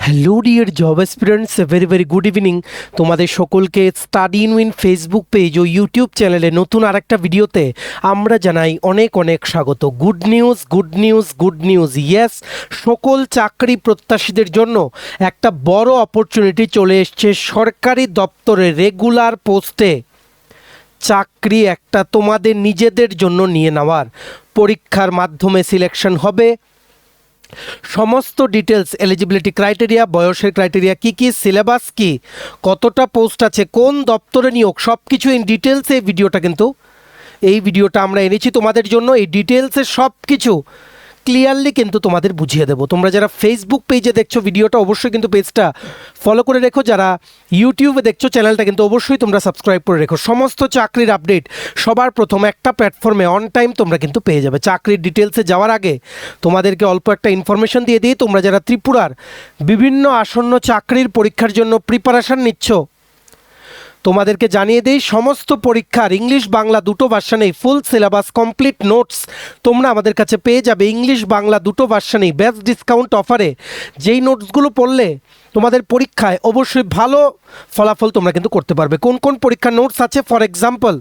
Hello dear job aspirants, very good evening. তোমাদের সকলকে study in win Facebook page ও YouTube চ্যানেলে নতুন আরেকটা ভিডিওতে আমরা জানাই অনেক অনেক স্বাগত। গুড নিউজ, ইয়েস, সকল চাকরি প্রত্যাশীদের জন্য একটা বড় অপরচুনিটি চলে এসছে। সরকারি দপ্তরে রেগুলার পোস্টে চাকরি একটা তোমাদের নিজেদের জন্য নিয়ে নেওয়ার, পরীক্ষার মাধ্যমে সিলেকশন হবে। সমস্ত ডিটেলস, এলিজিবিলিটি ক্রাইটেরিয়া, বয়সের ক্রাইটেরিয়া কী কী, সিলেবাস কী, কতটা পোস্ট আছে, কোন দপ্তরে নিয়োগ, সব কিছু ইন ডিটেলস এই ভিডিওটা আমরা এনেছি তোমাদের জন্য। এই ডিটেলসের সব কিছু ক্লিয়ারলি কিন্তু তোমাদের বুঝিয়ে দেবো। তোমরা যারা ফেসবুক পেজে দেখছো ভিডিওটা অবশ্যই কিন্তু পেজটা ফলো করে রেখো, যারা ইউটিউবে দেখছো চ্যানেলটা কিন্তু অবশ্যই তোমরা সাবস্ক্রাইব করে রেখো। সমস্ত চাকরির আপডেট সবার প্রথম একটা প্ল্যাটফর্মে অন টাইম তোমরা কিন্তু পেয়ে যাবে। চাকরির ডিটেলসে যাওয়ার আগে তোমাদেরকে অল্প একটা ইনফরমেশন দিয়ে দিই। তোমরা যারা ত্রিপুরার বিভিন্ন আসন্ন চাকরির পরীক্ষার জন্য প্রিপারেশান নিচ্ছ, তোমাদেরকে জানিয়ে দিই সমস্ত পরীক্ষার ইংলিশ বাংলা দুটো ভার্সানেই ফুল সিলেবাস কমপ্লিট নোটস তোমরা আমাদের কাছে পেয়ে যাবে। ইংলিশ বাংলা দুটো ভার্সানেই বেস্ট ডিসকাউন্ট অফারে, যেই নোটসগুলো পড়লে তোমাদের পরীক্ষায় অবশ্যই ভালো ফলাফল তোমরা কিন্তু করতে পারবে। কোন কোন পরীক্ষার নোটস আছে? For example,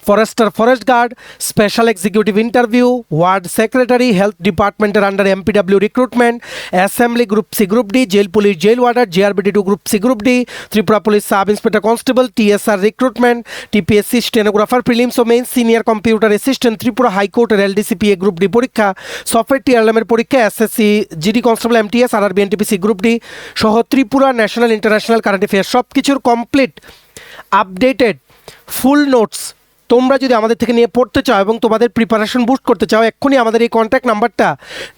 forester, forest guard, special executive interview, ward secretary, health ডিপার্টমেন্টের under MPW recruitment, assembly group C group D, jail police jail warder, জিআরবিটি2 group C group D, Tripura police sub inspector constable, TSR recruitment, TPSC stenographer prelims ও main, senior computer assistant, Tripura হাইকোর্টের LDCPA group D পরীক্ষা, software টিআরএমের পরীক্ষা, SSC GD constable MTS, RRB NTPC group D সহ Tripura national international current affairs সব কিছুর complete updated ফুল notes তোমরা যদি আমাদের থেকে নিয়ে পড়তে চাও এবং তোমাদের প্রিপারেশন বুস্ট করতে চাও, এক্ষুনি আমাদের এই কন্ট্যাক্ট নাম্বারটা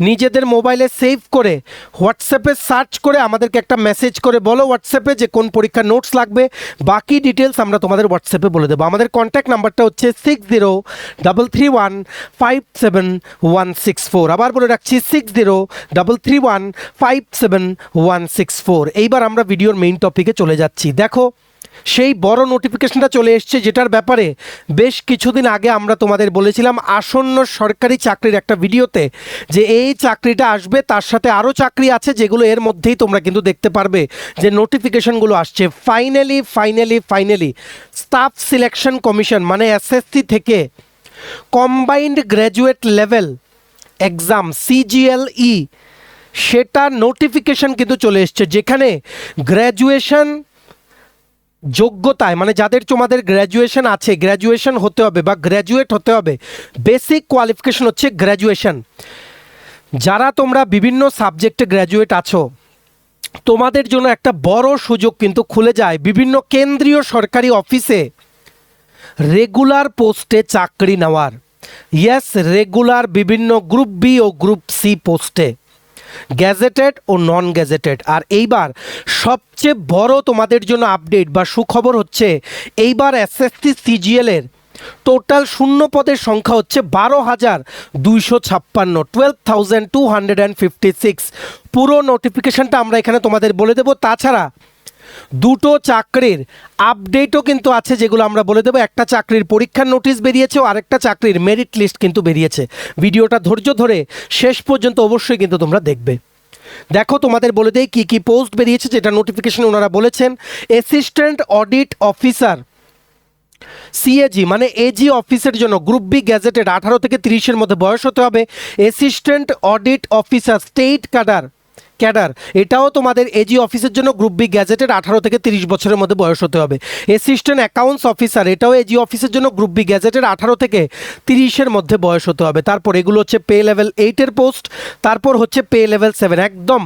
নিজেদের মোবাইলে সেভ করে হোয়াটসঅ্যাপে সার্চ করে আমাদেরকে একটা মেসেজ করে বলো হোয়াটসঅ্যাপে যে কোন পরীক্ষার নোটস লাগবে। বাকি ডিটেলস আমরা তোমাদের হোয়াটসঅ্যাপে বলে দেবো। আমাদের কন্ট্যাক্ট নাম্বারটা হচ্ছে 6033157164। আবার বলে রাখছি 6033157164। এইবার আমরা ভিডিওর মেইন টপিকে চলে যাচ্ছি। দেখো, সেই বড় নোটিফিকেশনটা চলে এসছে, যেটার ব্যাপারে বেশ কিছুদিন আগে আমরা তোমাদের বলেছিলাম আসন্ন সরকারি চাকরির একটা ভিডিওতে, যে এই চাকরিটা আসবে, তার সাথে আরও চাকরি আছে যেগুলো এর মধ্যেই তোমরা কিন্তু দেখতে পারবে যে নোটিফিকেশনগুলো আসছে। ফাইনালি স্টাফ সিলেকশন কমিশন মানে এসএসসি থেকে কম্বাইন্ড গ্র্যাজুয়েট লেভেল এক্সাম সিজিএলই, সেটা নোটিফিকেশন কিন্তু চলে এসছে, যেখানে গ্র্যাজুয়েশন যোগ্যতায় মানে যাদের তোমাদের গ্র্যাজুয়েশন আছে, গ্র্যাজুয়েশন হতে হবে বা গ্র্যাজুয়েট হতে হবে, বেসিক কোয়ালিফিকেশন হচ্ছে গ্র্যাজুয়েশন। যারা তোমরা বিভিন্ন সাবজেক্টে গ্র্যাজুয়েট আছো, তোমাদের জন্য একটা বড় সুযোগ কিন্তু খুলে যায় বিভিন্ন কেন্দ্রীয় সরকারি অফিসে রেগুলার পোস্টে চাকরি নেওয়ার। ইয়েস, রেগুলার বিভিন্ন গ্রুপ বি ও গ্রুপ সি পোস্টে, গ্যাজেটেড ও নন গ্যাজেটেড। আর এইবার সবচেয়ে বড় তোমাদের জন্য আপডেট বা সুখবর হচ্ছে, এইবার এসএসসি সিজিএলের টোটাল শূন্য পদের সংখ্যা হচ্ছে 12,256, 12,256। পুরো নোটিফিকেশনটা আমরা এখানে তোমাদের বলে দেবো। তাছাড়া দুটো চাকরির আপডেটও কিন্তু আছে, যেগুলো আমরা বলে দেবো। একটা চাকরির পরীক্ষার নোটিশ বেরিয়েছে ও আরেকটা চাকরির মেরিট লিস্ট কিন্তু বেরিয়েছে। ভিডিওটা ধৈর্য ধরে শেষ পর্যন্ত অবশ্যই কিন্তু তোমরা দেখবে। দেখো, তোমাদের বলে দেই কী কী পোস্ট বেরিয়েছে, যেটা নোটিফিকেশন ওনারা বলেছেন। অ্যাসিস্ট্যান্ট অডিট অফিসার সিএজি মানে এজি অফিসের জন্য গ্রুপ বি গ্যাজেটেড, 18 থেকে 30-এর মধ্যে বয়স হতে হবে। Assistant audit officer state cadre, এটাও তোমাদের এজি অফিসের জন্য গ্রুপ বি গ্যাজেটেড, 18 থেকে 30 বছরের মধ্যে বয়স হতে হবে। অ্যাসিস্ট্যান্ট অ্যাকাউন্টস অফিসার, এটাও এজি অফিসের জন্য গ্রুপ বি গ্যাজেটেড, 18 থেকে 30-এর মধ্যে বয়স হতে হবে। তারপর এগুলো হচ্ছে পে লেভেল 8-এর পোস্ট। তারপর হচ্ছে পে লেভেল 7, একদম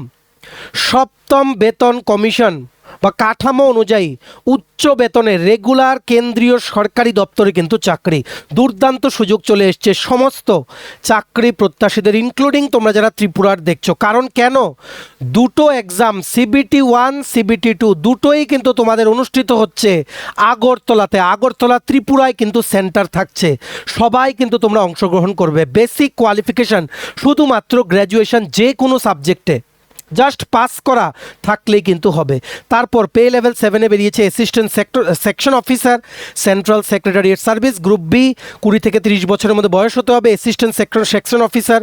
সপ্তম বেতন কমিশন বা কাঠামো অনুযায়ী উচ্চ বেতনের রেগুলার কেন্দ্রীয় সরকারি দপ্তরে কিন্তু চাকরি। দুর্দান্ত সুযোগ চলে এসছে সমস্ত চাকরি প্রত্যাশীদের, ইনক্লুডিং তোমরা যারা ত্রিপুরার দেখছো। কারণ কেন, দুটো এক্সাম CBT1 CBT2 দুটোই কিন্তু তোমাদের অনুষ্ঠিত হচ্ছে আগরতলা ত্রিপুরায় কিন্তু সেন্টার থাকছে। সবাই কিন্তু তোমরা অংশগ্রহণ করবে। বেসিক কোয়ালিফিকেশান শুধুমাত্র গ্র্যাজুয়েশন যে কোনো সাবজেক্টে জাস্ট পাস করা থাকলেই কিন্তু হবে। তারপর পে লেভেল 7-এ বেরিয়েছে assistant section officer central secretariat service group B, 20 থেকে 30 বছরের মধ্যে বয়স হতে হবে। Assistant section officer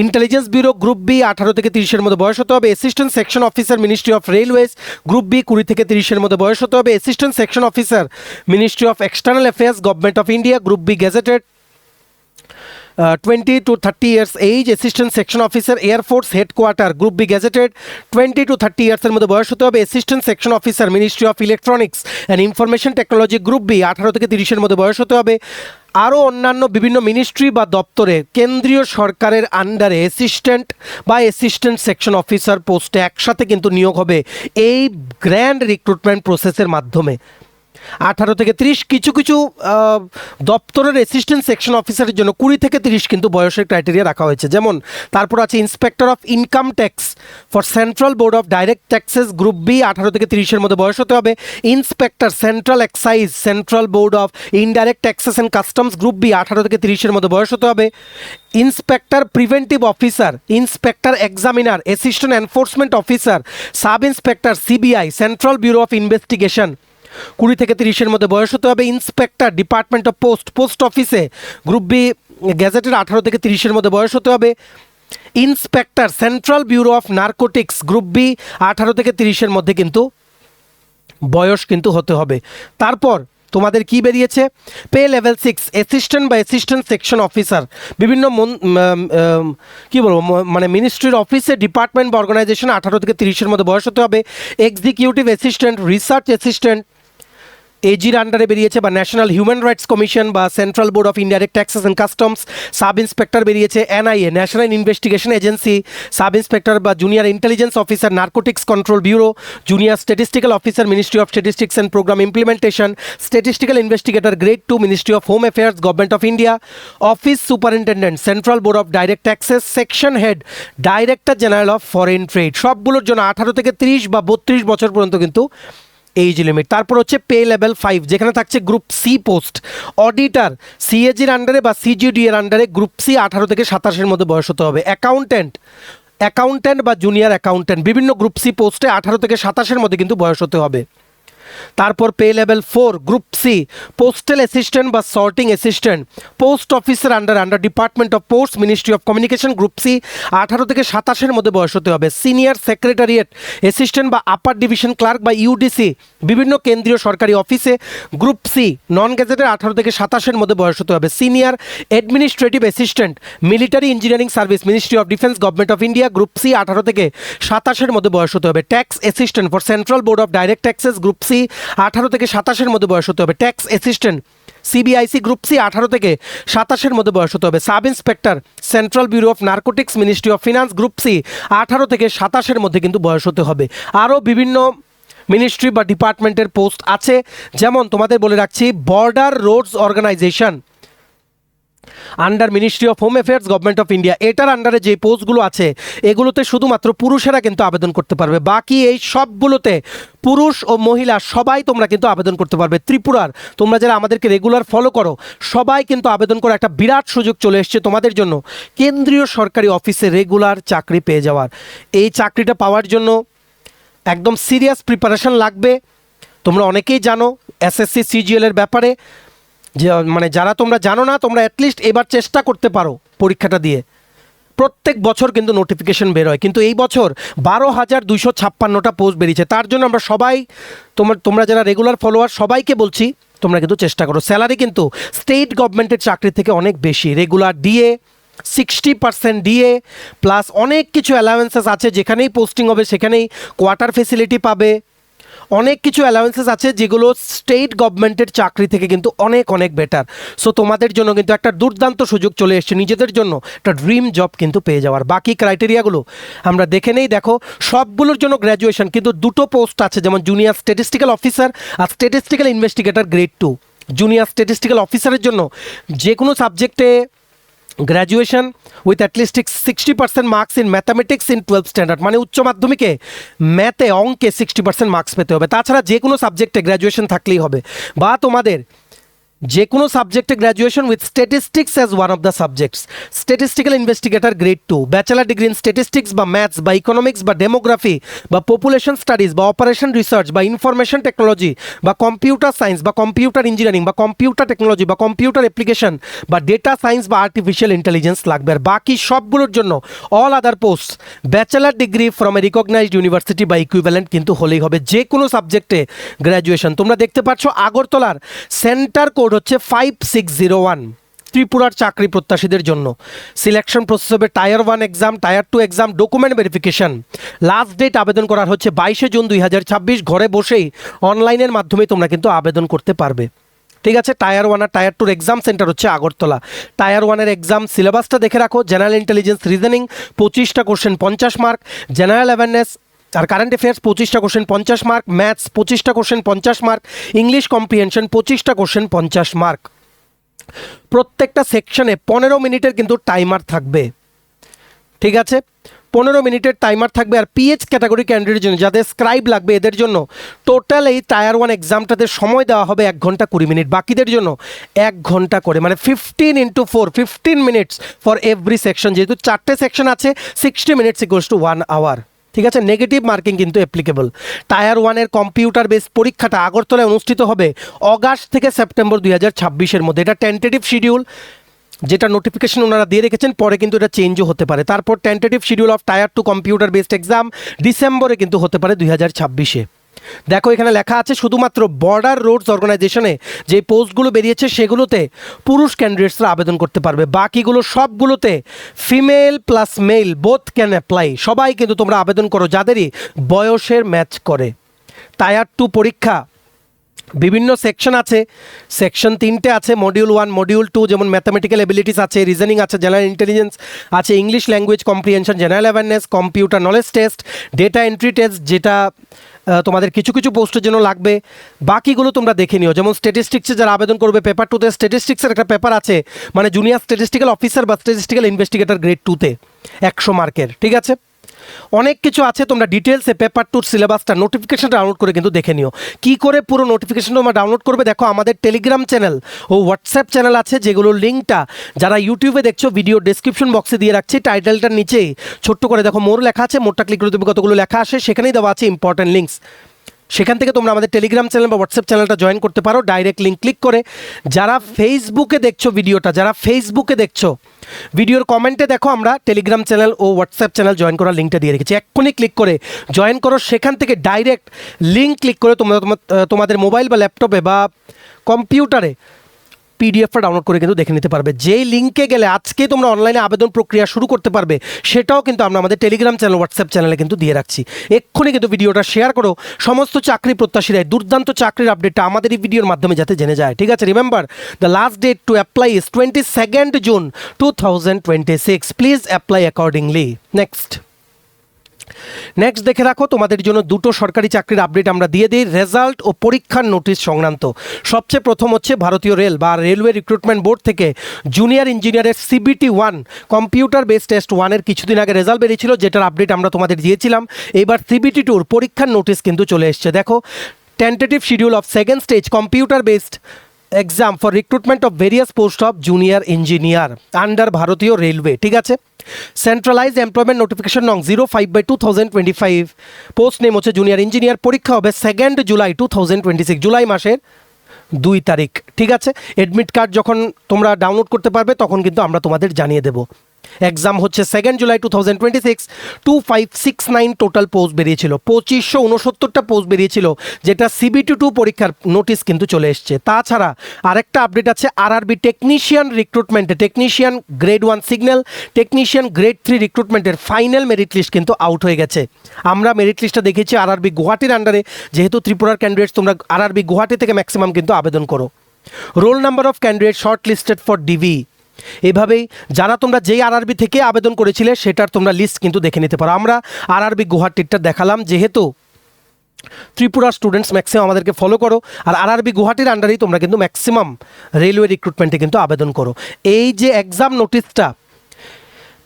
intelligence bureau group B 18 থেকে 30-এর মধ্যে বয়স হতে হবে। Assistant section officer ministry of railways group B 20 থেকে 30-এর মধ্যে বয়স হতে হবে। Assistant section officer ministry of external affairs government of India group B gazetted 20 to 30 years age। Assistant section officer air force headquarter group B gazetted 20 to 30 ইয়ার্সের মধ্যে বয়স হতে হবে। Assistant section officer ministry of electronics and information technology group B 18 থেকে 30-এর মধ্যে বয়স হতে হবে। আরও অন্যান্য বিভিন্ন মিনিস্ট্রি বা দপ্তরে কেন্দ্রীয় সরকারের আন্ডারে অ্যাসিস্ট্যান্ট বা অ্যাসিস্ট্যান্ট সেকশন অফিসার পোস্টে একসাথে কিন্তু নিয়োগ হবে এই গ্র্যান্ড রিক্রুটমেন্ট প্রসেসের মাধ্যমে। 18 থেকে 30 কিছু কিছু দপ্তরের অ্যাসিস্ট্যান্ট সেকশন অফিসারের জন্য 20 থেকে 30 কিন্তু বয়সের ক্রাইটেরিয়া রাখা হয়েছে। যেমন তারপর আছে inspector of income tax for central board of direct taxes group B 18 থেকে 30-এর মধ্যে বয়স হতে হবে। Inspector central excise central board of indirect taxes and customs group B 18 থেকে 30-এর মধ্যে বয়স হতে হবে। Inspector preventive officer inspector examiner assistant enforcement officer sub inspector CBI central bureau of investigation 20 থেকে 30-এর মধ্যে বয়স হতে হবে। ইন্সপেক্টর ডিপার্টমেন্ট অফ পোস্ট অফিসে গ্রুপ বি গ্যাজেটের 18 থেকে 30-এর মধ্যে বয়স হতে হবে। Inspector central bureau of narcotics group B 18 থেকে 30-এর মধ্যে কিন্তু বয়স কিন্তু হতে হবে। তারপর তোমাদের কি বেরিয়েছে, পে লেভেল 6 অ্যাসিস্ট্যান্ট বা অ্যাসিস্ট্যান্ট সেকশন অফিসার বিভিন্ন কী বলবো মানে মিনিস্ট্রির অফিসে ডিপার্টমেন্ট বা অর্গানাইজেশন 18 থেকে 30-এর মধ্যে বয়স হতে হবে। এক্সিকিউটিভ অ্যাসিস্ট্যান্ট রিসার্চ অ্যাসিস্ট্যান্ট এজির আন্ডারে বেরিয়েছে বা ন্যাশনাল হিউম্যান রাইটস কমিশন বা central board of indirect taxes and customs sub inspector বেরিয়েছে NIA national investigation agency sub inspector বা junior intelligence officer narcotics control bureau junior statistical officer ministry of statistics and programme implementation statistical investigator grade 2 ministry of home affairs government of India office superintendent central board of direct taxes section head director general of foreign trade সবগুলোর জন্য 18 থেকে 30 বা 32 বছর পর্যন্ত কিন্তু age limit. তারপর হচ্ছে pay level 5 যেখানে থাকছে গ্রুপ সি পোস্ট অডিটর সিএজির আন্ডারে বা সিজিডি এর আন্ডারে গ্রুপ সি 18 থেকে 27-এর মধ্যে বয়স হতে হবে। অ্যাকাউন্ট্যান্ট বা জুনিয়র অ্যাকাউন্ট্যান্ট বিভিন্ন গ্রুপ সি পোস্টে 18 থেকে 27-এর মধ্যে কিন্তু বয়স হতে হবে। তারপর pay level 4 group C postal assistant বা সর্টিং অ্যাসিস্ট্যান্ট পোস্ট অফিসের under department of post ministry of communication group C 18 থেকে 27-এর মধ্যে বয়স হতে হবে। সিনিয়র সেক্রেটারিয়েট অ্যাসিস্ট্যান্ট বা আপার ডিভিশন ক্লার্ক বা ইউডিসি বিভিন্ন কেন্দ্রীয় সরকারি অফিসে গ্রুপ সি নন গেজেটের 18 থেকে 27-এর মধ্যে বয়স হতে হবে। Senior administrative assistant military engineering service ministry of defence government of India group C 18 থেকে 27-এর মধ্যে বয়স হতে হবে। Tax assistant for central board of direct taxes group C 18 থেকে 27-এর মধ্যে বয়স হতে হবে। Tax assistant CBIC group C 18 থেকে 27-এর মধ্যে বয়স হতে হবে। Sub inspector central bureau of narcotics ministry of finance group C 18 থেকে 27-এর মধ্যে কিন্তু বয়স হতে হবে। আরও বিভিন্ন মিনিস্ট্রি বা ডিপার্টমেন্টের পোস্ট আছে, যেমন তোমাদের বলে রাখছি border roads organisation under ministry of home affairs government of India, এটার আন্ডারে যে পোস্টগুলো আছে এগুলোতে শুধুমাত্র পুরুষেরা কিন্তু আবেদন করতে পারবে, বাকি এই সবগুলোতে পুরুষ ও মহিলা সবাই তোমরা কিন্তু আবেদন করতে পারবে। ত্রিপুরার তোমরা যারা আমাদেরকে রেগুলার ফলো করো সবাই কিন্তু আবেদন করে একটা বিরাট সুযোগ চলে এসছে তোমাদের জন্য কেন্দ্রীয় সরকারি অফিসে রেগুলার চাকরি পেয়ে যাওয়ার। এই চাকরিটা পাওয়ার জন্য একদম সিরিয়াস প্রিপারেশন লাগবে। তোমরা অনেকেই জানো এসএসসি সিজিএল এর ব্যাপারে, যে মানে যারা তোমরা জানো না তোমরা অ্যাটলিস্ট এবার চেষ্টা করতে পারো পরীক্ষাটা দিয়ে। প্রত্যেক বছর কিন্তু নোটিফিকেশন বের হয়, কিন্তু এই বছর 12,256টা পোস্ট বেরিয়েছে। তার জন্য আমরা সবাই তোমরা যারা রেগুলার ফলোয়ার সবাইকে বলছি তোমরা কিন্তু চেষ্টা করো। স্যালারি কিন্তু স্টেট গভর্নমেন্টের চাকরি থেকে অনেক বেশি। রেগুলার ডিএ 60% ডিএ প্লাস অনেক কিছু অ্যালাউয়েন্সেস আছে, যেখানেই পোস্টিং হবে সেখানেই কোয়ার্টার ফেসিলিটি পাবে, অনেক কিছু অ্যালাউয়েন্সেস আছে যেগুলো স্টেট গভর্নমেন্টের চাকরি থেকে কিন্তু অনেক অনেক বেটার। সো তোমাদের জন্য কিন্তু একটা দুর্দান্ত সুযোগ চলে এসছে নিজেদের জন্য একটা ড্রিম জব কিন্তু পেয়ে যাওয়ার। বাকি ক্রাইটেরিয়াগুলো আমরা দেখে নেই। দেখো সবগুলোর জন্য গ্র্যাজুয়েশন, কিন্তু দুটো পোস্ট আছে, যেমন জুনিয়র স্ট্যাটিস্টিক্যাল অফিসার আর statistical investigator grade 2। Junior statistical অফিসারের জন্য যে কোনো সাবজেক্টে graduation with at least 60% marks in mathematics in 12th standard, মানে উচ্চ মাধ্যমিকে ম্যাথে অঙ্কে 60% মার্কস পেতে হবে। তাছাড়া যে কোনো সাবজেক্টে গ্র্যাজুয়েশন থাকলেই হবে। বা তোমাদের যে কোনো সাবজেক্টে graduation with statistics as one of the subjects, statistical investigator grade 2, bachelor degree in statistics বা ম্যাথস বা ইকোনমিক্স বা ডেমোগ্রাফি বা পপুলেশন স্টাডিজ বা অপারেশন রিসার্চ বা ইনফরমেশন টেকনোলজি বা কম্পিউটার সায়েন্স বা কম্পিউটার ইঞ্জিনিয়ারিং বা কম্পিউটার টেকনোলজি বা কম্পিউটার অ্যাপ্লিকেশন বা ডেটা সায়েন্স বা আর্টিফিশিয়াল ইন্টেলিজেন্স লাগবে। আর বাকি সবগুলোর জন্য all other post bachelor degree from a recognised university বা ইকুইভ্যালেন্ট কিন্তু হলেই হবে, যে কোনো সাবজেক্টে গ্র্যাজুয়েশন। তোমরা দেখতে পাচ্ছ আগরতলার সেন্টার কোড হচ্ছে 5601 ত্রিপুরার চাকরি প্রত্যাশীদের জন্য। সিলেকশন প্রসেস হবে tier 1 exam, tier 2 exam, document verification. Last date আবেদন করার হচ্ছে 22 জুন 2026। ঘরে বসেই অনলাইনের মাধ্যমে তোমরা কিন্তু আবেদন করতে পারবে। ঠিক আছে, টায়ার 1 আর টায়ার 2 এক্সাম সেন্টার হচ্ছে আগরতলা। টায়ার 1 এক্সাম সিলেবাসটা দেখে রাখো। জেনারেল ইন্টেলিজেন্স রিজনিং 25টা কোশ্চেন 50 মার্ক, জেনারেল অ্যাওয়ারনেস আর কারেন্ট অ্যাফেয়ার্স 25টা কোশ্চেন 50 মার্ক, ম্যাথস 25টা কোশ্চেন 50 মার্ক, ইংলিশ কম্প্রিহেনশন 25টা কোশ্চেন 50 মার্ক। প্রত্যেকটা সেকশনে 15 মিনিটের কিন্তু টাইমার থাকবে। ঠিক আছে, 15 মিনিটের টাইমার থাকবে। আর পিএইচ ক্যাটাগরি ক্যান্ডিডেটের জন্য যাদের স্ক্রাইব লাগবে এদের জন্য টোটাল এই টায়ার 1 এক্সামটাতে সময় দেওয়া হবে 1 ঘন্টা 20 মিনিট, বাকিদের জন্য 1 ঘন্টা করে, মানে 15 × 4 15 মিনিটস ফর এভরি সেকশন। যেহেতু 4টে সেকশন আছে 60 মিনিটস ইকুয়ালস টু 1 আওয়ার। ঠিক আছে, নেগেটিভ মার্কিং কিন্তু অ্যাপ্লিকেবল। টায়ার 1 কম্পিউটার বেস পরীক্ষাটা আগরতলায় অনুষ্ঠিত হবে অগাস্ট থেকে সেপ্টেম্বর 2026-এর মধ্যে। এটা টেন্টেটিভ শিডিউল, যেটা নোটিফিকেশন ওনারা দিয়ে রেখেছেন, পরে কিন্তু এটা চেঞ্জও হতে পারে। তারপর tentative schedule of tyre 2 computer based exam ডিসেম্বরে কিন্তু হতে পারে 2026-এ। দেখো এখানে লেখা আছে শুধুমাত্র বর্ডার রোডস অর্গানাইজেশনে যে পোস্টগুলো বেরিয়েছে সেগুলোতে পুরুষ ক্যান্ডিডেটসরা আবেদন করতে পারবে, বাকিগুলো সবগুলোতে female plus male both can apply. সবাই কিন্তু তোমরা আবেদন করো যাদেরই বয়সের ম্যাচ করে। টায়ার 2 পরীক্ষা বিভিন্ন সেকশন আছে, সেকশন 3টে আছে, মডিউল 1 মডিউল 2, যেমন ম্যাথামেটিক্যাল এবিলিটিস আছে, রিজনিং আছে, জেনারেল ইন্টেলিজেন্স আছে, English language comprehension, general awareness, computer knowledge test, data entry test, যেটা তোমাদের কিছু কিছু পোস্টের জন্য লাগবে। বাকিগুলো তোমরা দেখে নিও। যেমন স্ট্যাটিস্টিক্সে যারা আবেদন করবে পেপার 2তে স্ট্যাটিস্টিক্সের একটা পেপার আছে, মানে জুনিয়র স্ট্যাটিস্টিক্যাল অফিসার বা স্ট্যাটিস্টিক্যাল ইনভেস্টিগেটর গ্রেড 2তে 100 মার্কের। ঠিক আছে, অনেক কিছু আছে, তোমরা ডিটেলসে পেপার 2 সিলেবাসটা নোটিফিকেশন ডাউনলোড করে কিন্তু দেখে নিও। কি করে পুরো নোটিফিকেশন তোমরা ডাউনলোড করবে দেখো, আমাদের টেলিগ্রাম চ্যানেল ও হোয়াটসঅ্যাপ চ্যানেল আছে, যেগুলোর লিঙ্কটা যারা ইউটিউবে দেখছো ভিডিও ডেসক্রিপশন বক্সে দিয়ে রাখছি। টাইটেলটার নিচেই ছোট্ট করে দেখো মোর লেখা আছে, মোরটা ক্লিক করে দেবে, কতগুলো লেখা আসে, সেখানেই দেওয়া আছে ইম্পর্টেন্ট লিঙ্কস। সেখান থেকে তোমরা আমাদের টেলিগ্রাম চ্যানেল বা হোয়াটসঅ্যাপ চ্যানেলটা জয়েন করতে পারো ডাইরেক্ট লিঙ্ক ক্লিক করে। যারা ফেসবুকে দেখছো ভিডিওটা, যারা ফেসবুকে দেখছো ভিডিওর কমেন্টে দেখো আমরা টেলিগ্রাম চ্যানেল ও হোয়াটসঅ্যাপ চ্যানেল জয়েন করার লিঙ্কটা দিয়ে রেখেছি, এক্ষুনি ক্লিক করে জয়েন করো। সেখান থেকে ডাইরেক্ট লিঙ্ক ক্লিক করে তোমরা তোমাদের মোবাইল বা ল্যাপটপে বা কম্পিউটারে পিডিএফটা ডাউনলোড করে কিন্তু দেখে নিতে পারবে। যেই লিঙ্কে গেলে আজকে তোমরা অনলাইনে আবেদন প্রক্রিয়া শুরু করতে পারবে, সেটাও কিন্তু আমরা আমাদের টেলিগ্রাম চ্যানেল হোয়াটসঅ্যাপ চ্যানেলে কিন্তু দিয়ে রাখছি। এক্ষুনি কিন্তু ভিডিওটা শেয়ার করো, সমস্ত চাকরি প্রত্যাশীরাই দুর্দান্ত চাকরির আপডেটটা আমাদের এই ভিডিওর মাধ্যমে যাতে জেনে যায়। ঠিক আছে, remember the last date to apply is 22 June 2026। Please apply accordingly. Next দেখে রাখো, তোমাদের জন্য দুটো সরকারি চাকরির আপডেট আমরা দিয়ে দিই রেজাল্ট ও পরীক্ষার নোটিশ সংক্রান্ত। সবচেয়ে প্রথম হচ্ছে ভারতীয় রেল বা রেলওয়ে রিক্রুটমেন্ট বোর্ড থেকে জুনিয়র ইঞ্জিনিয়ারের CBT 1 কম্পিউটার বেস টেস্ট 1-এর কিছুদিন আগে রেজাল্ট বেরিয়েছিল, যেটার আপডেট আমরা তোমাদের দিয়েছিলাম। এবার CBT 2-র পরীক্ষার নোটিশ কিন্তু চলে এসছে। দেখো, tentative schedule of second stage computer based exam for recruitment of various post of junior engineer under ভারতীয় রেলওয়ে। ঠিক আছে, সেন্ট্রালাইজ এমপ্লয়মেন্ট নোটিফিকেশন নং 05/2025, পোস্ট নেম হচ্ছে জুনিয়র ইঞ্জিনিয়ার। পরীক্ষা হবে 2 জুলাই 2026, জুলাই মাসের 2 তারিখ। ঠিক আছে, অ্যাডমিট কার্ড যখন তোমরা ডাউনলোড করতে পারবে তখন কিন্তু আমরা তোমাদের জানিয়ে দেবো। এক্সাম হচ্ছে 2 জুলাই 2026। 2569 টোটাল পোস্ট বেরিয়েছিল, 2569টা পোস্ট বেরিয়েছিল, যেটা CBT 2 পরীক্ষার নোটিশ কিন্তু চলে এসছে। তাছাড়া আরেকটা আপডেট আছে RRB টেকনিশিয়ান রিক্রুটমেন্টে, technician grade 1 signal, technician grade 3 রিক্রুটমেন্টের ফাইনাল মেরিট লিস্ট কিন্তু আউট হয়ে গেছে। আমরা মেরিট লিস্টটা দেখেছি RRB গুয়াহাটির আন্ডারে, যেহেতু ত্রিপুরার ক্যান্ডিডেটস তোমরা RRB গুয়াহাটি থেকে ম্যাক্সিমাম কিন্তু আবেদন করো। Roll number of candidate shortlisted for DV. এভাবেই যারা তোমরা যেই RRB থেকে আবেদন করেছিলে সেটার তোমরা লিস্ট কিন্তু দেখে নিতে পারো। আমরা RRB গুয়াহাটিরটা দেখালাম, যেহেতু ত্রিপুরা স্টুডেন্টস ম্যাক্সিমাম আমাদেরকে ফলো করো, আর RRB গুয়াহাটির আন্ডারেই তোমরা কিন্তু ম্যাক্সিমাম রেলওয়ে রিক্রুটমেন্টে কিন্তু আবেদন করো। এই যে এক্সাম নোটিশটা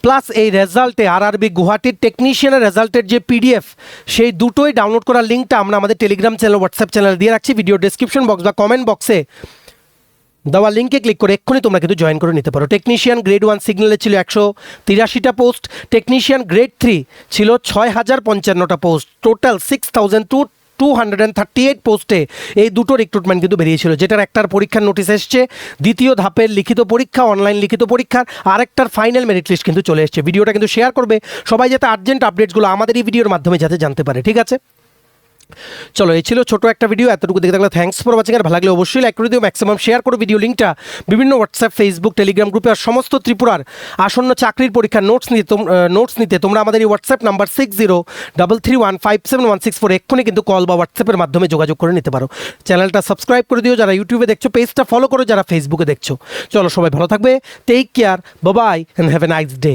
প্লাস এই রেজাল্টে RRB গুয়াহাটির টেকনিশিয়ানের রেজাল্টের যে PDF, সেই দুটোই ডাউনলোড করার লিঙ্কটা আমরা আমাদের টেলিগ্রাম চ্যানেল হোয়াটসঅ্যাপ চ্যানেল দিয়ে রাখছি। ভিডিও ডেসক্রিপশন বক্স বা কমেন্ট বক্সে দেওয়া লিঙ্কে ক্লিক করে এক্ষুনি তোমরা কিন্তু জয়েন করে নিতে পারো। টেকনিশিয়ান গ্রেড 1 সিগন্যালে ছিল 183টা পোস্ট, টেকনিশিয়ান গ্রেড 3 ছিল 6055টা পোস্ট, টোটাল 6238 পোস্টে এই দুটো রিক্রুটমেন্ট কিন্তু বেরিয়েছিল, যেটার একটার পরীক্ষার নোটিশ এসছে, দ্বিতীয় ধাপের লিখিত পরীক্ষা, অনলাইন লিখিত পরীক্ষার আরেকটার ফাইনাল মেরিট লিস্ট কিন্তু চলে এসছে। ভিডিওটা কিন্তু শেয়ার করবে সবাই, যাতে আর্জেন্ট আপডেটসগুলো আমাদের এই ভিডিওর মাধ্যমে যাতে জানতে পারে, ঠিক আছে? চলো, এই ছিল ছোট একটা ভিডিও, এতটুকু দেখে থাকলে থ্যাঙ্কস ফর ওয়াচিং। আর ভালো লাগলে অবশ্যই লাইক করে দিও, ম্যাক্সিমাম শেয়ার করো ভিডিও লিঙ্কটা বিভিন্ন হোয়াটসঅ্যাপ, ফেসবুক, টেলিগ্রাম গ্রুপে। আর সমস্ত ত্রিপুরার আসন্ন চাকরির পরীক্ষার নোটস নিতে তোমরা আমাদের এই হোয়াটসঅ্যাপ নাম্বার 6033157164 এক্ষুনি কিন্তু কল বা হোয়াটসঅ্যাপের মাধ্যমে যোগাযোগ করে নিতে পারো। চ্যানেলটা সাবস্ক্রাইব করে দিও যারা ইউটিউবে দেখছো, পেজটা ফলো করো যারা ফেসবুকে দেখছো। চলো, সবাই ভালো থাকবে, take care, bye bye and have a nice day.